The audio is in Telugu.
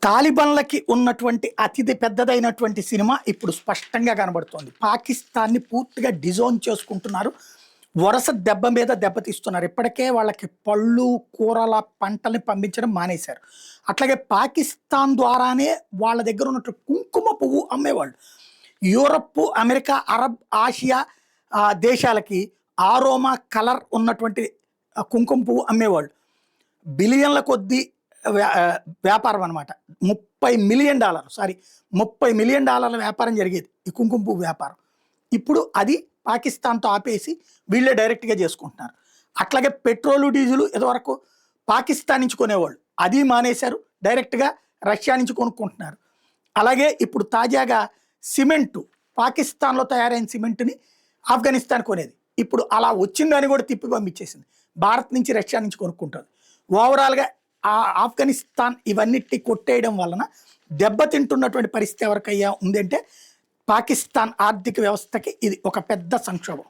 తాలిబాన్లకి ఉన్నటువంటి అతిథి పెద్దదైనటువంటి సినిమా ఇప్పుడు స్పష్టంగా కనబడుతోంది. పాకిస్తాన్ని పూర్తిగా డిజోన్ చేసుకుంటున్నారు. వరుస దెబ్బ మీద దెబ్బతీస్తున్నారు. ఇప్పటికే వాళ్ళకి పళ్ళు, కూరల పంటల్ని పంపించడం మానేశారు. అట్లాగే పాకిస్తాన్ ద్వారానే వాళ్ళ దగ్గర ఉన్నట్టు కుంకుమ పువ్వు అమ్మేవాళ్ళు. యూరప్, అమెరికా, అరబ్, ఆసియా దేశాలకి ఆరోమా కలర్ ఉన్నటువంటి కుంకుమ పువ్వు అమ్మేవాళ్ళు. బిలియన్ల కొద్దీ వ్యాపారం అనమాట. $30 మిలియన్ వ్యాపారం జరిగేది ఈ కుంకుమ పువ్వు వ్యాపారం. ఇప్పుడు అది పాకిస్తాన్తో ఆపేసి వీళ్ళే డైరెక్ట్గా చేసుకుంటున్నారు. అట్లాగే పెట్రోలు, డీజిల్ ఇదివరకు పాకిస్తాన్ నుంచి కొనేవాళ్ళు, అది మానేశారు. డైరెక్ట్గా రష్యా నుంచి కొనుక్కుంటున్నారు. అలాగే ఇప్పుడు తాజాగా సిమెంటు, పాకిస్తాన్లో తయారైన సిమెంటుని ఆఫ్ఘనిస్తాన్ కొనేది. ఇప్పుడు అలా వచ్చిందని కూడా తిప్పి పంపించేసింది. భారత్ నుంచి, రష్యా నుంచి కొనుక్కుంటుంది. ఓవరాల్గా ఆఫ్ఘనిస్తాన్ ఇవన్నిటి కొట్టేయడం వలన దెబ్బతింటున్నటువంటి పరిస్థితి ఎవరికయ్యా ఉందంటే పాకిస్తాన్ ఆర్థిక వ్యవస్థకి ఇది ఒక పెద్ద సంక్షోభం.